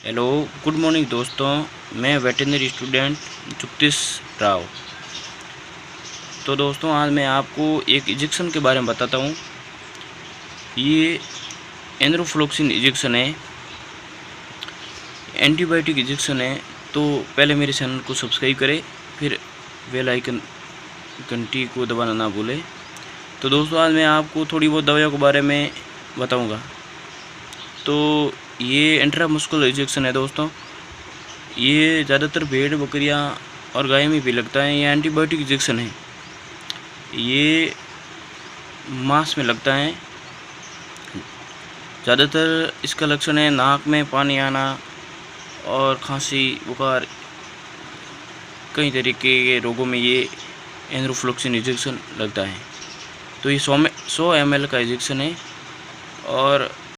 Hello, good morning दोस्तों। मैं veterinary student जुगतीश Rao. तो दोस्तों, आज मैं आपको एक इंजेक्शन के बारे में बताता हूँ। ये एंथ्रोफ्लॉक्सिन इंजेक्शन है, एंटीबायोटिक इंजेक्शन है। तो पहले मेरे चैनल को सब्सक्राइब करें, फिर बेल आइकन घंटी को दबाना ना भूलें। तो दोस्तों, आज मैं आपको थोड़ी बहुत दवाइयों के बारे में बताऊँगा। तो ये इंट्रामस्कुलर इंजेक्शन है दोस्तों। ये ज़्यादातर भेड़, बकरियां और गाय में भी लगता है। ये एंटीबायोटिक इंजेक्शन है। ये मांस में लगता है। ज़्यादातर इसका लक्षण है नाक में पानी आना और खांसी, बुखार। कई तरीके के रोगों में ये एंथ्रोफ्लॉक्सिन इंजेक्शन लगता है। तो ये 100 ml का इंजेक्शन है और